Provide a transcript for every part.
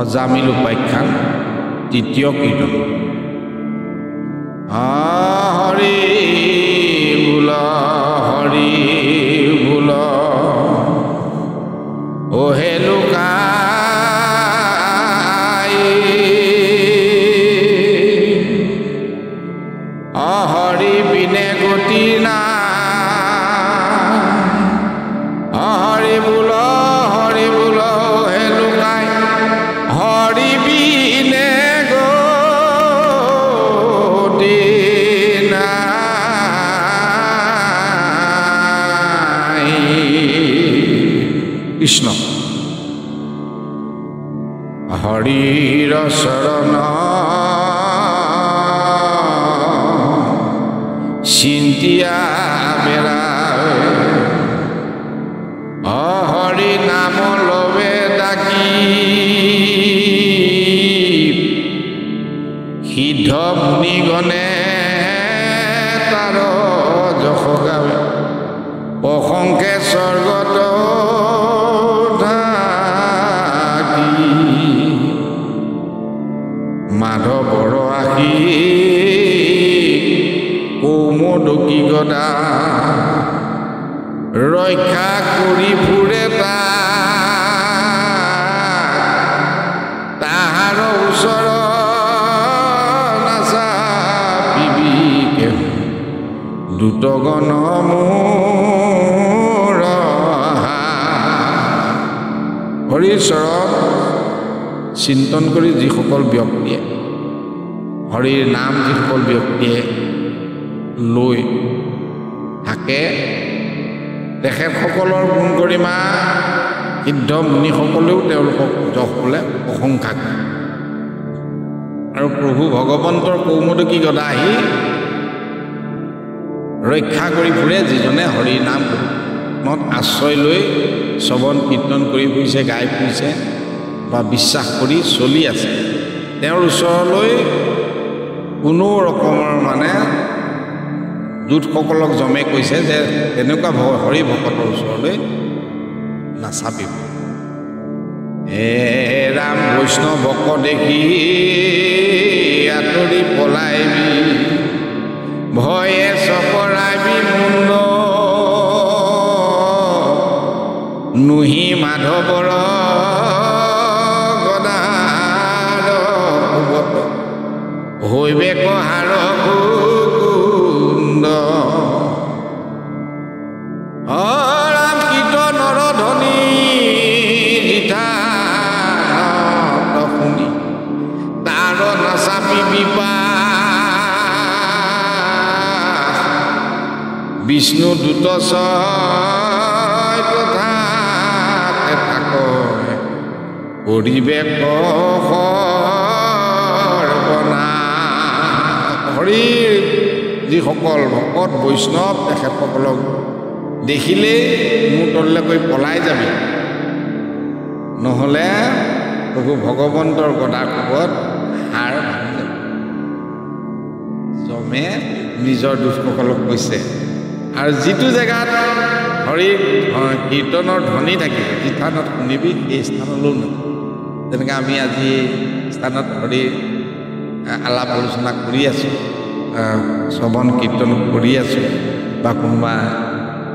অজামিল উপাখ্যান তৃতীয় কীৰ্তন হৰি বোল ওহে লোকাই হৰি বিনে গতি নাই হৰি বোল ওহে লোকাই হৰি বিনে গতি নাই কৃষ্ণ হৰিৰ চৰণ চিন্তিয়া বেৰা হৰি নাম লবে ডাকি সিদ্ধ মুনিগণে তাৰ যশ গাৱে অসংখ্যে স্বৰ্গত মাধৱৰ আশী কৌমদকী গদা ৰক্ষা কৰি ফুৰে তাহাৰ ওচৰ নাচাপিবিকে দ্ৰুতগণ মোৰ হৰিৰ চৰণ চিন্তন কৰি যিসকল ব্যক্তিয়ে হৰিৰ নাম যিসকল ব্যক্তিয়ে লৈ থাকে তেখেতসকলৰ গুণ গৰিমা সিদ্ধ মুনিসকলেও তেওঁলোকক যশ বোলে প্ৰশংসা কৰে আৰু প্ৰভু ভগৱন্তৰ কৌমদকী গদা আহি ৰক্ষা কৰি ফুৰে যিজনে হৰিৰ নামত আশ্ৰয় লৈ শ্ৰৱণ কীৰ্তন কৰি ফুৰিছে গাই ফুৰিছে বা বিশ্বাস কৰি চলি আছে তেওঁৰ ওচৰলৈ কোনো ৰকমৰ মানে দূতসকলক জমে কৈছে যে তেনেকুৱা হৰি ভকতৰ ওচৰলৈ নাচাপিব হে ৰাম বৈষ্ণৱ ভক দেখি আঁতৰি পলাইবি ভয়ে চপৰাবি মুণ্ড নুহি মাধৱৰ হৈবে কহাৰ কুকুন্দ ৰাম কীৰ্তনৰ ধ্বনি জিঠা শুনি তাৰ নাচাপি বিপা বিষ্ণু দূত ছয় তথাতে থাক কৰিবে হৰিৰ যিসকল ভকত বৈষ্ণৱ তেখেতসকলক দেখিলেই মোৰ তললৈ পলাই যাবি নহ'লে প্ৰভু ভগৱন্তৰ গদাৰ কোবত হাৰ ভাঙি যাব যমে নিজৰ দুষ্টসকলক কৈছে আৰু যিটো জেগাত হৰিৰ কীৰ্তনৰ ধ্বনি থাকিব যি স্থানত শুনিবি সেই স্থানলৈও নাযাব যেনেকৈ আমি আজি স্থানত হৰিৰ আলাপ আলোচনা কৰি আছোঁ শ্ৰৱণ কীৰ্তন কৰি আছোঁ বা কোনোবা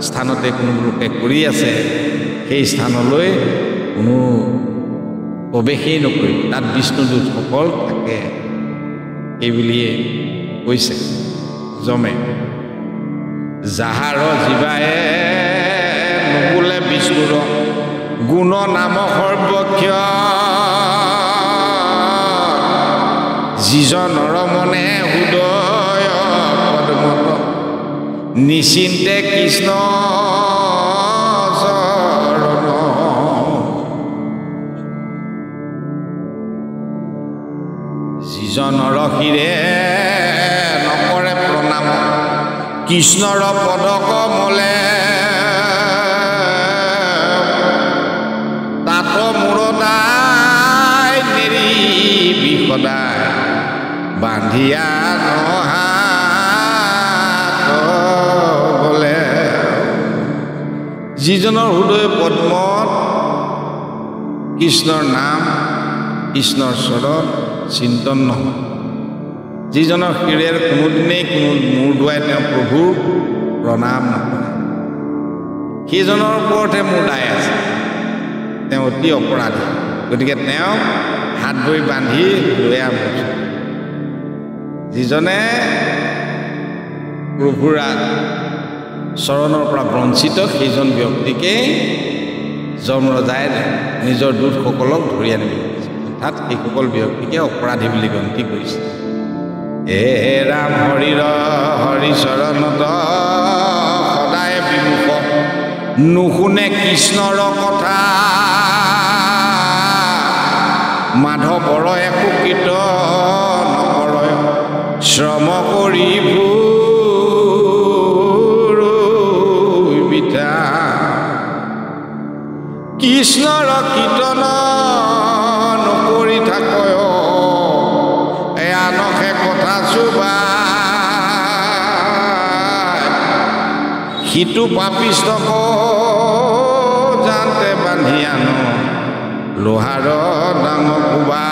স্থানতে কোনো লোকে কৰি আছে সেই স্থানলৈ কোনো প্ৰৱেশেই নকৰি তাত বিষ্ণুদূতসকল থাকে এইবুলিয়ে কৈছে যমে যাহাৰ জীৱায়ে নুবোলে বিষ্ণুৰ গুণ নাম সৰ্বক্ষ যিজনৰ মনে হৃদয় পদ্মত নিচিন্তে কৃষ্ণ চৰণ যিজনৰ শিৰে নকৰে প্ৰণাম কৃষ্ণৰ পদ কমলে তাত মূৰদাই নেৰি বিসদায় বান্ধিয়া নহাত গলে যিজনৰ হৃদয় পদ্মত কৃষ্ণৰ নাম কৃষ্ণৰ চৰণ চিন্তন নহয় যিজনৰ শিৰেৰ কোনোদিনেই কোনো মূৰ দোৱাই তেওঁ প্ৰভুৰ প্ৰণাম নকৰে সেইজনৰ ওপৰতহে মোৰ দায় আছে তেওঁ অতি অপৰাধী গতিকে তেওঁ হাত ভৰি বান্ধি লৈ আনিছোঁ যিজনে প্ৰভুৰ চৰণৰ পৰা বঞ্চিত সেইজন ব্যক্তিকেই যমৰজাই নিজৰ দূতসকলক ধৰি আনিব অৰ্থাৎ সেইসকল ব্যক্তিকে অপৰাধী বুলি গন্তি কৰিছে হে ৰাম হৰিৰ হৰিচৰণত সদায় বিমুখ নুশুনে কৃষ্ণৰ কথা মাধৱৰ একো কীৰ্তন নকৰ শ্ৰম কৰি বিতা কৃষ্ণৰ কীৰ্তন নকৰি থাকয় আনহে কথা চুবা সিটো পাপিষ্টক জানতে বান্ধি আনো লোহাৰ ডাঙৰ কোবা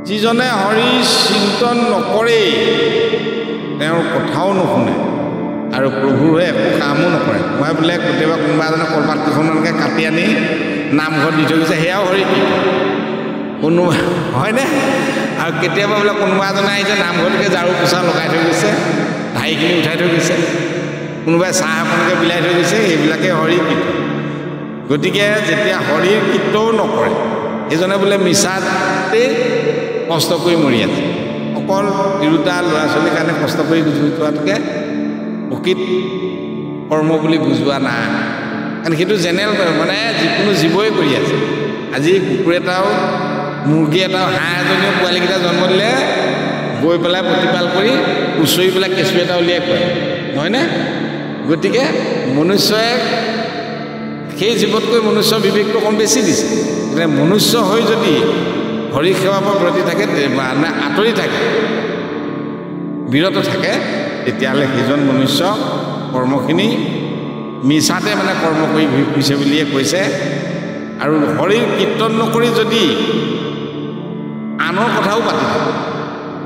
যিজনে হৰি চিন্তন নকৰেই তেওঁৰ কথাও নুশুনে আৰু প্ৰভুৱে একো কামো নকৰে মই বোলে কেতিয়াবা কোনোবা এজনে কলপাত কেইখনমানকৈ কাটি আনি নামঘৰত দি থৈ গৈছে সেয়াও হৰি কোনোবা হয়নে আৰু কেতিয়াবা বোলে কোনোবা এজনে আহিছে নামঘৰলৈকে ঝাৰু পোছা লগাই থৈ গৈছে ঢাৰিখিনি উঠাই থৈ গৈছে কোনোবাই চাহ অকণকৈ বিলাই থৈ গৈছে সেইবিলাকে হৰি কীৰ্তন গতিকে যেতিয়া হৰিৰ কীৰ্তনো নকৰে সেইজনে বোলে মিছাতেই কষ্ট কৰি মৰি আছে অকল তিৰোতা ল'ৰা ছোৱালীৰ কাৰণে কষ্ট কৰি গুচি যোৱাতকৈ প্ৰকৃত কৰ্ম বুলি বুজোৱা নাই কাৰণ সেইটো জেনেৰেল মানে যিকোনো জীৱই কৰি আছে আজি কুকুৰ এটাও মুৰ্গী এটাও হাঁহ এজনীও পোৱালীকেইটা জন্ম দিলে গৈ পেলাই প্ৰতিপাল কৰি উচৰি পেলাই কেঁচু এটা উলিয়াই খুৱায় নহয়নে গতিকে মনুষ্যই সেই জীৱতকৈ মনুষ্যৰ বিবেকটো অকণ বেছি দিছে গতিকে মনুষ্য হৈ যদি হৰি সেৱাৰ পৰা ব্ৰতি থাকে মানে আঁতৰি থাকে বিৰত থাকে তেতিয়াহ'লে সেইজন মনুষ্য কৰ্মখিনি মিছাতে মানে কৰ্ম কৰি ঘূৰি ফুৰিছে বুলিয়ে কৈছে আৰু হৰিৰ কীৰ্তন নকৰি যদি আনৰ কথাও পাতি থাকে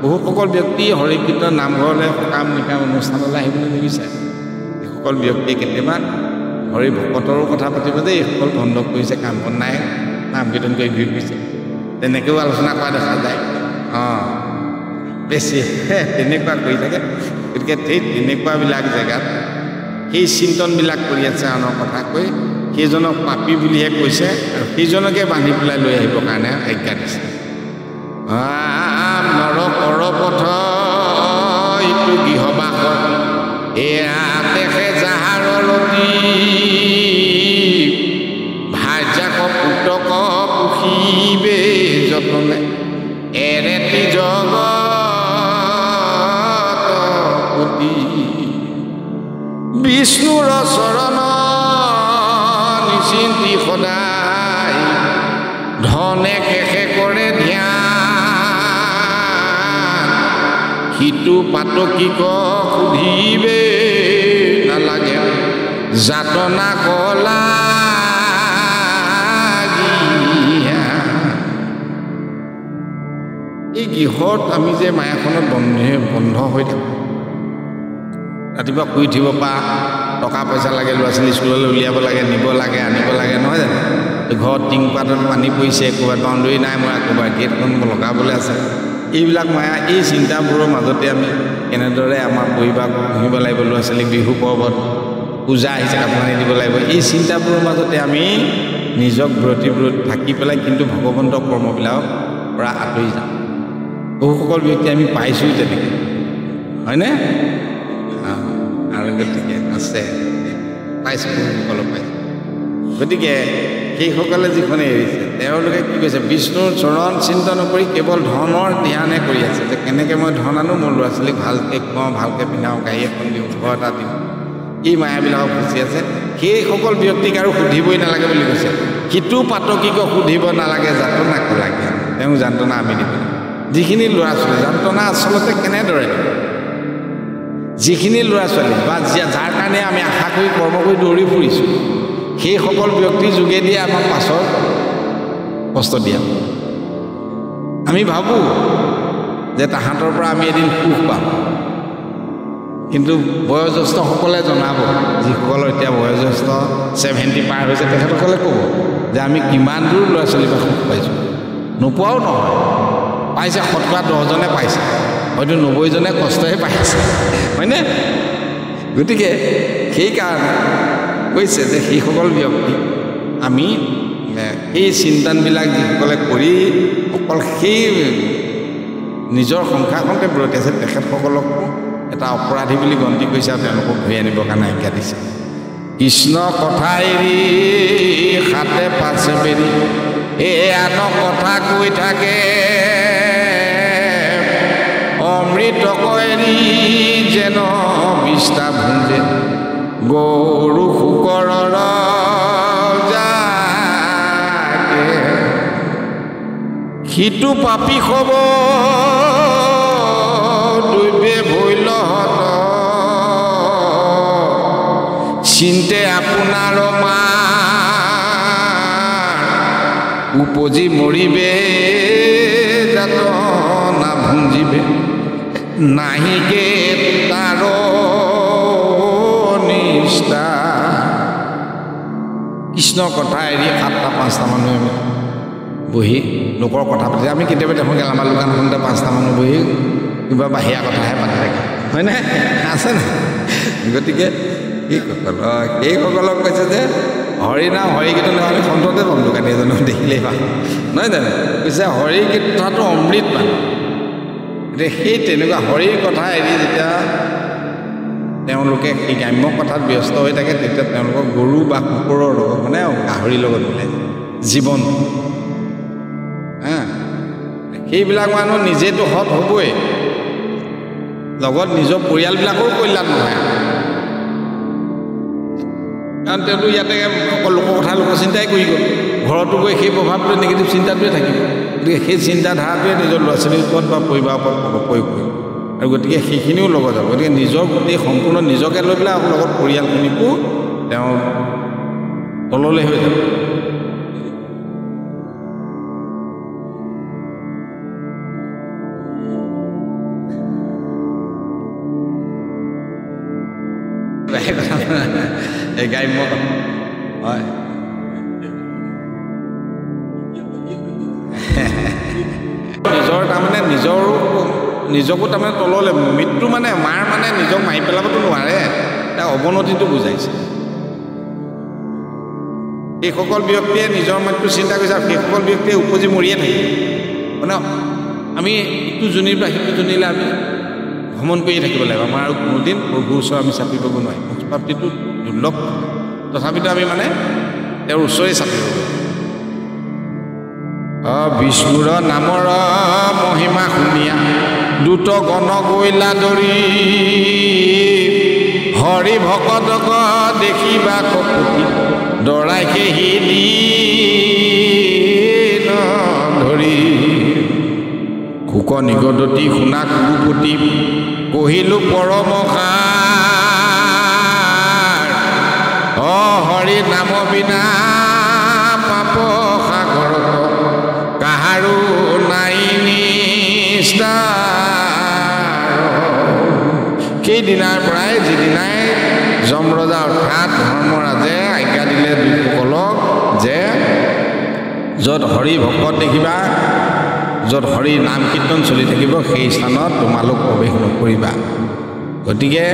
বহুসকল ব্যক্তি হৰি কীৰ্তন নামঘৰলৈ সকাম নিকাম অনুষ্ঠানলৈ আহিবলৈ নিবিচাৰে এইসকল ব্যক্তিয়ে কেতিয়াবা হৰি ভকতৰো কথা পাতিব যে এইসকল বন্ধ কৰিছে কাম বন নাই নাম কীৰ্তন কৰি ঘূৰি ফুৰিছে তেনেকৈও আলোচনা কৰা দেখা যায় বেছি তেনেকুৱা কৰি থাকে গতিকে সেই তেনেকুৱাবিলাক জেগাত সেই চিন্তনবিলাক কৰি আছে আনৰ কথা কৈ সেইজনক পাপী বুলিহে কৈছে আৰু সেইজনকে বান্ধি পেলাই লৈ আহিবৰ কাৰণে আজ্ঞা দিছে নৰ কৰ পথ ইটো গৃহবাস এয়া দেখে যাহাৰ লতি ভাৰ্যাক পুতক পুহিবে যতনে এৰেতি জগতপতি বিষ্ণুৰ চৰণ নিচিন্তি সদায় ধনে শেষে কৰে ধ্যান সিটো পাতকীক সুধিবে নালাগে যাতনা কলা এই গৃহত আমি যে মায়াখনত বন্ধ হৈ থাকোঁ ৰাতিপুৱা শুই উঠিব পৰা টকা পইচা লাগে ল'ৰা ছোৱালী স্কুললৈ উলিয়াব লাগে নিব লাগে আনিব লাগে নহয় জানো ঘৰত টিংপাতত পানী পৰিছে ক'ৰবাত বাউণ্ডেৰী নাই মৰা ক'ৰবাত গেটখন লগাবলৈ আছে এইবিলাক মায়া এই চিন্তাবোৰৰ মাজতে আমি কেনেদৰে আমাৰ পৰিবাৰ পুহিব লাগিব ল'ৰা ছোৱালীক বিহু পৰ্বত পূজা আহিছে কাপোৰ আনি দিব লাগিব এই চিন্তাবোৰৰ মাজতে আমি নিজক ব্ৰতি থাকি পেলাই কিন্তু ভগৱন্তৰ কৰ্মবিলাকৰ পৰা আঁতৰি যাওঁ বহুসকল ব্যক্তি আমি পাইছোঁ তেনেকৈ হয়নে আৰু গতিকে আছে পাইছোঁ বহুসকলক পাইছোঁ গতিকে সেইসকলে যিখনে এৰিছে তেওঁলোকে কি কৈছে বিষ্ণুৰ চৰণ চিন্তা নকৰি কেৱল ধনৰ ধ্যানে কৰি আছে যে কেনেকৈ মই ধন আনো মোৰ ল'ৰা ছোৱালীক ভালকৈ খুৱাওঁ ভালকৈ পিন্ধাওঁ গাড়ী এখন দিওঁ ঘৰ এটা দিওঁ এই মায়াবিলাকক ফুচি আছে সেইসকল ব্যক্তিক আৰু সুধিবই নালাগে বুলি কৈছে সিটো পাতকীক সুধিব নালাগে যাতনা লাগে তেওঁ যান্ত্ৰণা আমি দিব যিখিনি ল'ৰা ছোৱালী যান্ত্ৰণা আচলতে কেনেদৰে যিখিনি ল'ৰা ছোৱালী বা যাৰ কাৰণে আমি আশা কৰি কৰ্ম কৰি দৌৰি ফুৰিছোঁ সেইসকল ব্যক্তিৰ যোগেদি আমাক পাছৰ কষ্ট দিয়া আমি ভাবোঁ যে তাহাঁতৰ পৰা আমি এদিন সুখ পাম কিন্তু বয়োজ্যেষ্ঠসকলে জনাব যিসকলৰ এতিয়া বয়োজ্যেষ্ঠ 70 পাৰ হৈছে তেখেতসকলে ক'ব যে আমি কিমান দূৰ ল'ৰা ছোৱালীৰ পৰা সুখ পাইছোঁ নোপোৱাও নহয় পাইছে শতকৰা 10জনে পাইছে হয়তো 90জনে কষ্টহে পাইছে হয়নে গতিকে সেইকাৰণে কৈছে যে সেইসকল ব্যক্তি আমি এই চিন্তানবিলাক যিসকলে কৰি অকল সেই নিজৰ সংসাৰখনতে ব্ৰতি আছে তেখেতসকলক এটা অপৰাধী বুলি গন্তি কৰিছে আৰু তেওঁলোকক ঘূৰি আনিবৰ কাৰণে আজ্ঞা দিছে কৃষ্ণ কথা এৰি হাতে পাছে বেৰি এই আনৰ কথা কৈ থাকে অমৃত এৰি যেন বিষ্টা ভুঞ্জে গৰু শুকৰৰ জাকে সিটো পাপী হ'ব দৈৱে ভৈলহত চিন্তে আপোনাৰ মাৰ উপজি মৰিবে যাতনা ভুঞ্জিবে নাহিকে তাৰ নিষ্ঠা কৃষ্ণৰ কথা এৰি 7টা 5টা মানুহে আমি বহি লোকৰ কথা পাতি আমি কেতিয়াবা দেখোঁ গেলামাল দোকানখনতে 5টা মানুহ বহি কিবা বাহিৰা কথাহে পাতি থাকে হয়নে আছে নাই গতিকে এইসকলক কৈছে যে হৰিনাম হৰিকীৰ্তন আমি সন্ততে পাম দোকানী এজনক দেখিলেই পাম নহয় জানো কৈছে হৰিকীৰ্তনটো অমৃত পাম এতিয়া সেই তেনেকুৱা হৰিৰ কথা এৰি যেতিয়া তেওঁলোকে সেই গ্ৰাম্য কথাত ব্যস্ত হৈ থাকে তেতিয়া তেওঁলোকক গৰু বা কুকুৰৰ লগত মানে গাহৰিৰ লগত মিলাই জীৱন সেইবিলাক মানুহ নিজেতো সৎ হ'বই লগত নিজৰ পৰিয়ালবিলাকৰো কল্যাণ নহয় কাৰণ তেওঁলোক ইয়াতে অকল লোকৰ কথা লোকৰ চিন্তাই কৰি গ'ল ঘৰতো গৈ সেই প্ৰভাৱটোৱে নিগেটিভ চিন্তাটোৱে থাকিব গতিকে সেই চিন্তাধাৰাটোৱে নিজৰ ল'ৰা ছোৱালীৰ ওপৰত বা পৰিবাৰৰ ওপৰত প্ৰয়োগ কৰিব আৰু গতিকে সেইখিনিও লগত যাব গতিকে নিজৰ গোটেই সম্পূৰ্ণ নিজকে লৈ পেলাই লগত পৰিয়ালখিনিকো তেওঁ তললৈ হৈ যাব এই গ্ৰাম্য হয় নিজৰ তাৰমানে নিজকো তাৰমানে তললৈ মৃত্যু মানে মাৰ মানে নিজক মাৰি পেলাবতো নোৱাৰে তাৰ অৱনতিটো বুজাইছে সেইসকল ব্যক্তিয়ে নিজৰ মৃত্যু চিন্তা কৰিছে আৰু সেইসকল ব্যক্তিয়ে উপজি মৰিয়ে থাকে মানে আমি ইটো জুনিৰ পৰা সিটো জুনিলৈ আমি ভ্ৰমণ কৰিয়ে থাকিব লাগিব আমাৰ আৰু কোনোদিন প্ৰভুৰ ওচৰ আমি চাপিবগৈ নোৱাৰিম মোক্ষপ্ৰাপ্তিটো দুৰ্লভ তথাপিতো আমি মানে তেওঁৰ ওচৰই চাপিবগৈ বিষ্ণুৰ নামৰ মহিমা শুনিয়া দুত গণ গৈলা দৰি হৰি ভকতক দেখিবা কপুতি দৰাই সেই দিন ধৰি শুক নিগদতি শুনা কুৰুপতি কহিলো পৰমসাৰ হৰি নাম বিনা পাপ সাগৰত কাহাৰো নাই নিস্তাৰ সেইদিনাৰ পৰাই যিদিনাই যমৰজা অৰ্থাৎ ধৰ্মৰাজে আজ্ঞা দিলে দুসকলক যে য'ত হৰি ভকত দেখিবা য'ত হৰিৰ নাম কীৰ্তন চলি থাকিব সেই স্থানত তোমালোক প্ৰৱেশ নকৰিবা গতিকে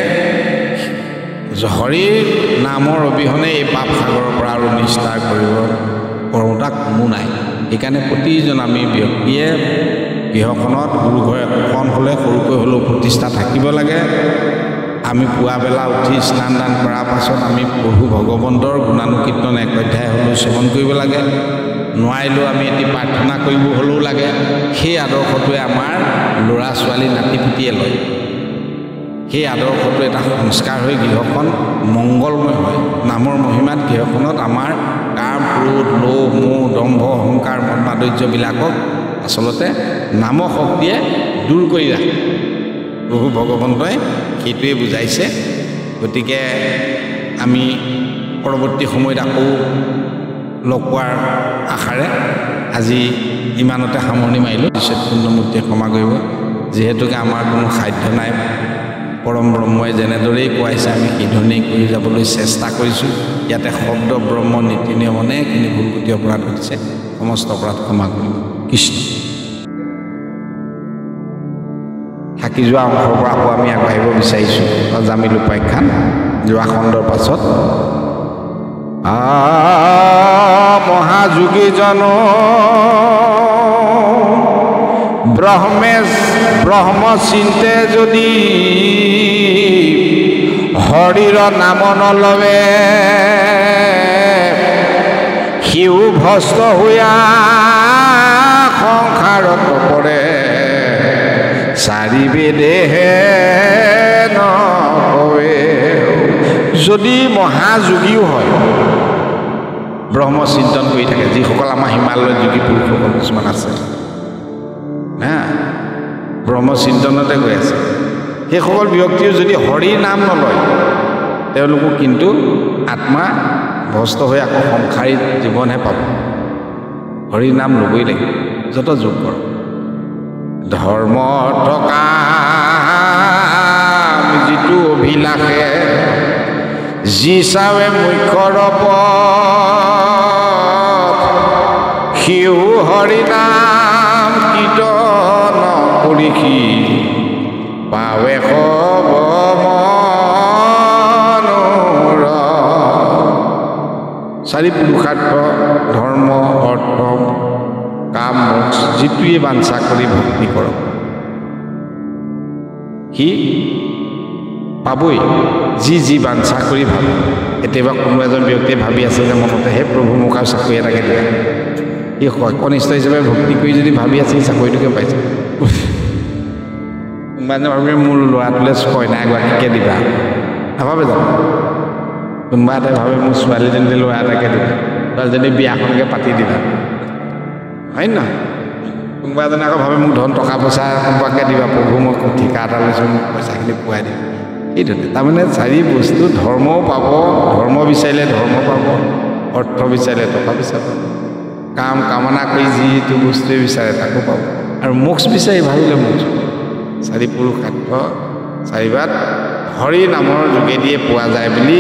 হৰিৰ নামৰ অবিহনে এই পাপ সাগৰৰ পৰা আৰু নিস্তাৰ কৰিব কৰোঁতা কোনো নাই সেইকাৰণে প্ৰতিজন আমি ব্যক্তিয়ে গৃহখনত গুৰু ঘৰ একোখন হ'লে সৰুকৈ হ'লেও প্ৰতিষ্ঠা থাকিব লাগে আমি পুৱাবেলা উঠি স্নান দান কৰাৰ পাছত আমি প্ৰভু ভগৱন্তৰ গুণানুকীৰ্তন 1 অধ্যায় হ'লেও শ্ৰৱণ কৰিব লাগে নোৱাৰিলেও আমি এটি প্ৰাৰ্থনা কৰিব হ'লেও লাগে সেই আদৰ্শটোৱে আমাৰ ল'ৰা ছোৱালী নাতি পুতিয়ে লয় সেই আদৰ্শটো এটা সংস্কাৰ হৈ গৃহখন মংগলময় হয় নামৰ মহিমাত গৃহখনত আমাৰ কাম ক্ৰোধ লোভ মোহ দম্ভ অহংকাৰ মদ মাধুৰ্যবিলাকক আচলতে নাম শক্তিয়ে দূৰ কৰি ৰাখে প্ৰভু ভগৱন্তই সেইটোৱে বুজাইছে গতিকে আমি পৰৱৰ্তী সময়ত আকৌ লগ পোৱাৰ আশাৰে আজি ইমানতে সামৰণি মাৰিলোঁ। ঈশ্বৰ পূৰ্ণমূৰ্তিয়ে ক্ষমা কৰিব, যিহেতুকে আমাৰ কোনো সাধ্য নাই। পৰম ব্ৰহ্মই যেনেদৰেই কোৱাইছে আমি সেইধৰণেই কৰি যাবলৈ চেষ্টা কৰিছোঁ। ইয়াতে শব্দ ব্ৰহ্ম নীতি নিয়ম অনেকখিনি ভুলকুটি অপৰাধ ঘটিছে, সমস্ত অপৰাধ ক্ষমা কৰিব। কৃষ্ণ। থাকি যোৱা অংশৰ পৰা আকৌ আমি আগবাঢ়িব বিচাৰিছোঁ জামিল উপাখ্যান যোৱা খণ্ডৰ পাছত। মহাযোগীজন ব্ৰহ্ম চিন্তে যদি হৰিৰ নাম নলৱে সিও ভস্ত হোৱা সংসাৰত পৰে চাৰি বেদেহে নকৱে। যদি মহাযোগীও হয়, ব্ৰহ্ম চিন্তন কৰি থাকে, যিসকল আমাৰ হিমালয়ত যোগী পুৰুষসকল কিছুমান আছে হা, ব্ৰহ্ম চিন্তনতে গৈ আছে, সেইসকল ব্যক্তিও যদি হৰিৰ নাম নলয়, তেওঁলোকো কিন্তু আত্মা ভস্ত হৈ আকৌ সংসাৰী জীৱনহে পাব। হৰিৰ নাম ল'বই লাগিব, যত যোগ কৰক। ধৰ্ম থকা যিটো অভিলাষে যি চাৱে মুখ্যৰ সিও হৰিনাম কীৰ্তন কৰি সি পাৱে সব মনোৰ। চাৰি পুৰুষাৰ্থ ধৰ্ম অৰ্থ কাম মোক্ষ যিটোৱে বাঞ্ছা কৰি ভক্তি কৰক সি পাবই, যি বাঞ্ছা কৰি ভাবে। কেতিয়াবা কোনো এজন ব্যক্তিয়ে ভাবি আছে যে মনতে হে প্ৰভু মোক আৰু চাকৰি এটাকে দিয়া, সি কনিষ্ঠ হিচাপে ভক্তি কৰি যদি ভাবি আছে সি চাকৰিটোকে পাইছে। কোনোবা এজনে ভাবে মোৰ ল'ৰাটোলৈ কইনা এগৰাকীকে দিবা, নাভাবে জানো? কোনোবা এটাই ভাবে মোৰ ছোৱালীজনীলৈ ল'ৰা এটাকে দিবা, ছোৱালীজনী বিয়াখনকে পাতি দিবা, হয় নহয়? কোনোবা এজনে আকৌ ভাবে মোক ধন টকা পইচা কোনোবাকে দিবা, প্ৰভু মই ঠিকা এটা লৈছোঁ মোক পইচাখিনি পোৱাই দিম। সেইটোতে তাৰমানে চাৰি বস্তু, ধৰ্মও পাব, ধৰ্ম বিচাৰিলে ধৰ্ম পাব, অৰ্থ বিচাৰিলে টকা পইচা পাব, কাম কামনা কৰি যিটো বস্তুৱে বিচাৰে তাকো পাব, আৰু মোক্ষ বিচাৰি ভাবিলে মোক্ষ। চাৰি পুৰুষাৰ্থ চাৰিবাৰ হৰি নামৰ যোগেদিয়ে পোৱা যায় বুলি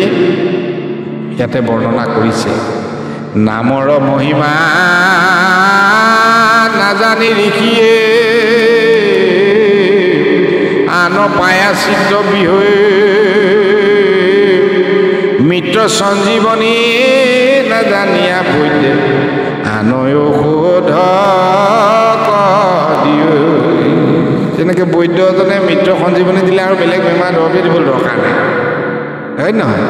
ইয়াতে বৰ্ণনা কৰিছে। নামৰ মহিমা নাজানি ঋষিয়ে আন পায়া চিত্ত বিহয়ে মিত্ৰ সঞ্জীৱনী নাজানিয়া বৈদ্য আনয় ঔষধ দিয়ে। তেনেকৈ বৈদ্যজনে মিত্ৰ সঞ্জীৱনী দিলে আৰু বেলেগ বেমাৰ দৰৱে দিবলৈ দৰকাৰ নাই, হয় নহয়?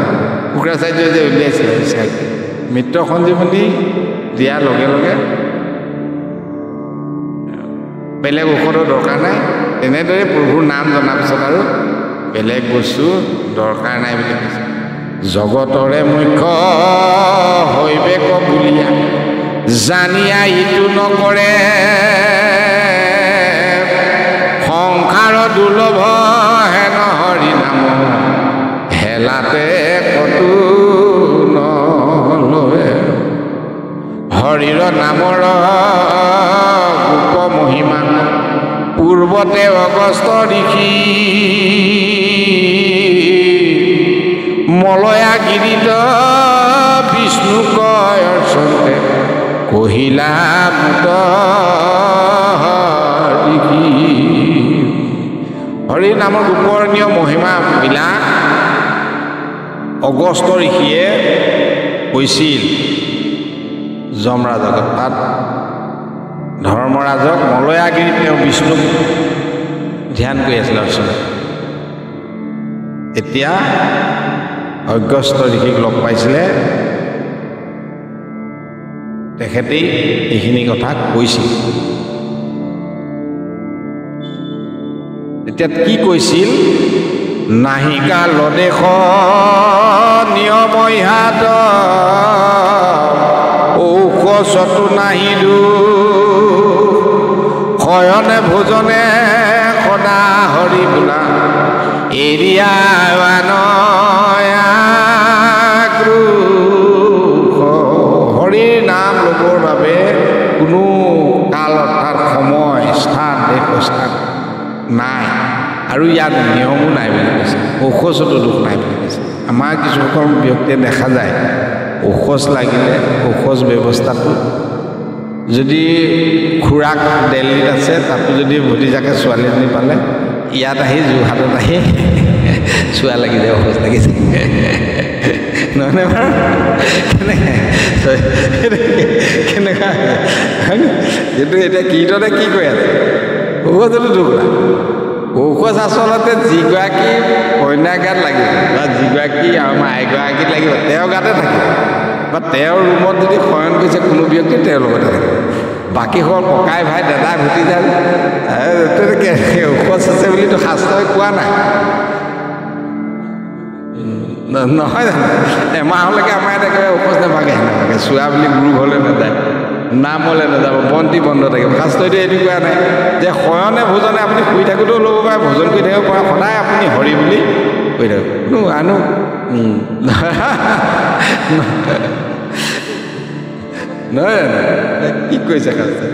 শুক্ৰাচাৰ্যই যে উলিয়াইছিলে মিত্ৰ সঞ্জীৱনী দিয়াৰ লগে লগে বেলেগ ঔষধৰ দৰকাৰ নাই। তেনেদৰে প্ৰভুৰ নাম জনাৰ পিছত আৰু বেলেগ বস্তু দৰকাৰ নাই বুলি কৈছে। জগতৰে মুখ্য হৈবেক বুলিয়া জানিয়া ইটো নকৰে সংসাৰ দুৰ্লভ হেন হৰি নাম হেলাতে কতো নলয়। হৰিৰ নামৰ গোপ মহিমা পূৰ্বতে অগস্ত ঋষি মলয়া গিৰিত বিষ্ণু কয় অৰ্চন্তে কহিলা মুত ঋষি। হৰি নামৰ গোপনীয় মহিমাবিলাক অগস্ত ঋষিয়ে কৈছিল যমৰাজক। তাত ধৰ্মৰাজক মলয়াগিৰিত তেওঁ বিষ্ণুক ধ্যান কৰি আছিল অৰ্চনা। এতিয়া অগস্ত ঋষিক লগ পাইছিলে, তেখেতেই এইখিনি কথা কৈছিল। এতিয়া কি কৈছিল? নাহিকা লদেশ নিয়ম ইহাত ঔষধটো নাহিদু শয়নে ভোজনে সদা হৰি বোলা এৰিয়া হৰিৰ নাম ল'বৰ বাবে কোনো কাল অৰ্থাৎ সময় স্থান দেশ স্থান নাই আৰু ইয়াত নিয়মো নাই বুলি কৈছে ঔষধতো দুখ নাই বুলি কৈছে আমাৰ কিছুসংখ্যক ব্যক্তিয়ে দেখা যায় ঔষধ লাগিলে ঔষধ ব্যৱস্থাটো যদি খুৰাক দিল্লীত আছে তাতো যদি ভতিজাকে ছোৱালী এজনী পালে ইয়াত আহি যোৰহাটত আহি চোৱা লাগি যায় ঔষধ লাগিছে নহয়নে বাৰু কেনেকুৱা যিটো এতিয়া কীৰ্তনে কি কৈ আছে ঔষধতো দুখ নাই ঔষধ আচলতে যিগৰাকী কইনাৰ গাত লাগিব বা যিগৰাকী আমাৰ আইগৰাকীত লাগিব তেওঁৰ গাতে থাকিব বা তেওঁৰ ৰুমত যদি শয়ন কৰিছে কোনো ব্যক্তি তেওঁৰ লগতে থাকিব বাকীসকল ককাই ভাই দাদাই ভতিজা তেনেকৈ ঔষধ আছে বুলিতো শাস্ত্ৰই কোৱা নাই নহয় জানো এমাহলৈকে আমাৰ ইয়াত একেবাৰে ঔষধ নাভাগে নাভাগে চোৱা বুলি গুৰু ঘৰলৈ নাযায় নামলৈ নাযাব বন্তি বন্ধ থাকিব শাস্ত্ৰইতো এইটো কোৱা নাই যে শয়নে ভোজনে আপুনি শুই থাকোঁতেও ল'ব পাৰে ভোজন কৰি থাকিব পাৰে সদায় আপুনি হৰি বুলি কৈ থাকক আনো নহয় জানো কি কৈছে শাস্ত্ৰই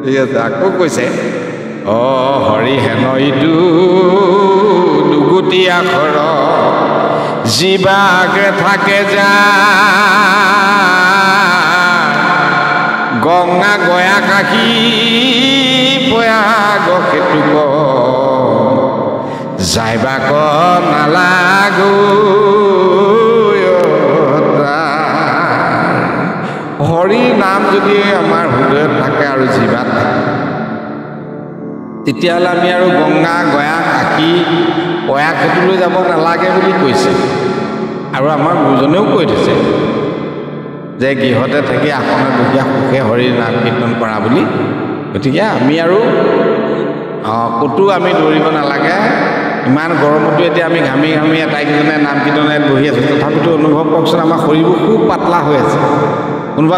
ঠিক আছে আকৌ কৈছে হৰি হেন ইটো দুগুটি আখৰ জীৱাগে থাকে যা গংগা গয়া কাশী প্ৰয়াগ সেতুক যাইবাক নালাগো হৰি নাম যদি আমাৰ হৃদয়ত থাকে আৰু জীৱাত থাকে তেতিয়াহ'লে আমি আৰু গংগা গয়া কাশী প্ৰয়াগ সেতুলৈ যাব নালাগে বুলি কৈছে আৰু আমাৰ গুৰুজনেও কৈ দিছে যে গৃহতে থাকি আসনত বহিয়া সুখে হৰিৰ নাম কীৰ্তন কৰা বুলি গতিকে আমি আৰু ক'তো আমি দৌৰিব নালাগে ইমান গৰমতো এতিয়া আমি ঘামি ঘামি আটাইকেইজনে নাম কীৰ্তনত বহি আছোঁ তথাপিতো অনুভৱ কৰকচোন আমাৰ শৰীৰবোৰ খুব পাতলা হৈ আছে কোনোবা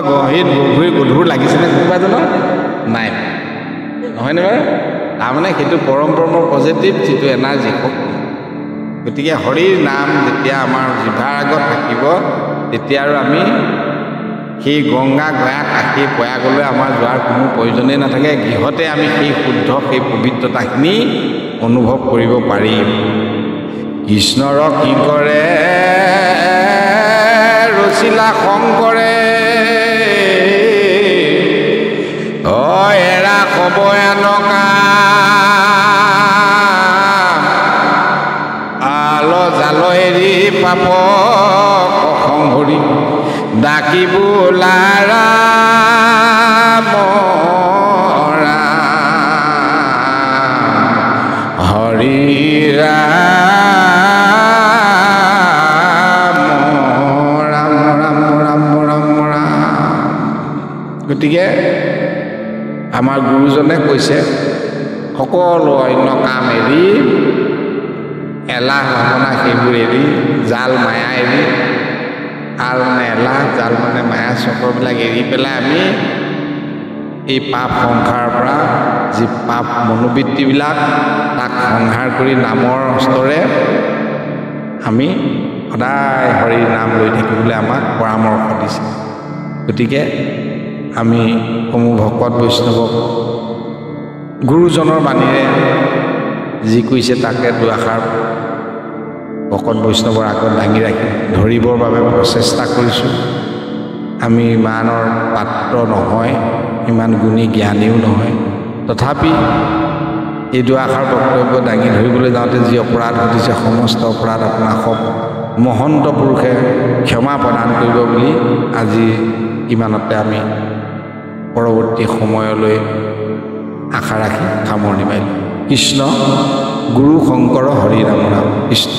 গধুৰ লাগিছেনে কোনোবা এজনৰ নাই নহয়নে বাৰু তাৰমানে সেইটো পৰম্পৰাৰ পজিটিভ যিটো এনাৰ্জি শক্তি গতিকে হৰিৰ নাম যেতিয়া আমাৰ জিভাৰ আগত থাকিব তেতিয়া আৰু আমি সেই গংগা গয়া কাশী প্ৰয়াগলৈ আমাৰ যোৱাৰ কোনো প্ৰয়োজনেই নাথাকে গৃহতে আমি সেই শুদ্ধ সেই পবিত্ৰতাখিনি অনুভৱ কৰিব পাৰিম কৃষ্ণৰ কি কৰে ৰচিলা শংকৰে এৰা কব এনকা আল জাল এৰি পাপ সংহৰি ডাকি বোলাৰা হৰি ৰাম ৰাম ৰাম ৰাম ৰাম গতিকে আমাৰ গুৰুজনে কৈছে সকলো অন্য কাম এৰি এলাহ ভাৱনা সেইবোৰ এৰি জাল মায়া এৰি আল মানে এলাহ জাল মানে মায়া চক্ৰবিলাক এৰি পেলাই আমি এই পাপ সংসাৰৰ পৰা যি পাপ মনোবৃত্তিবিলাক তাক সংহাৰ কৰি নামৰ অস্ত্ৰৰে আমি সদায় হৰিৰ নাম লৈ থাকিবলৈ আমাক পৰামৰ্শ দিছে গতিকে আমি সমূহ ভকত বৈষ্ণৱক গুৰুজনৰ বাণীৰে যি কৈছে তাকে দুআষাৰ ভকত বৈষ্ণৱৰ আগত দাঙি ৰাখি ধৰিবৰ বাবে প্ৰচেষ্টা কৰিছোঁ আমি ইমানৰ পাত্ৰ নহয় ইমান গুণী জ্ঞানীও নহয় তথাপি এই দুআষাৰ বক্তব্য দাঙি ধৰিবলৈ যাওঁতে যি অপৰাধ ঘটিছে সমস্ত অপৰাধ আপোনাৰ সব মহন্ত পুৰুষে ক্ষমা প্ৰদান কৰিব বুলি আজি ইমানতে আমি পৰৱৰ্তী সময়লৈ আশা ৰাখি সামৰণি মাৰিলোঁ কৃষ্ণ গুৰু শংকৰ হৰি ৰাম ৰাম কৃষ্ণ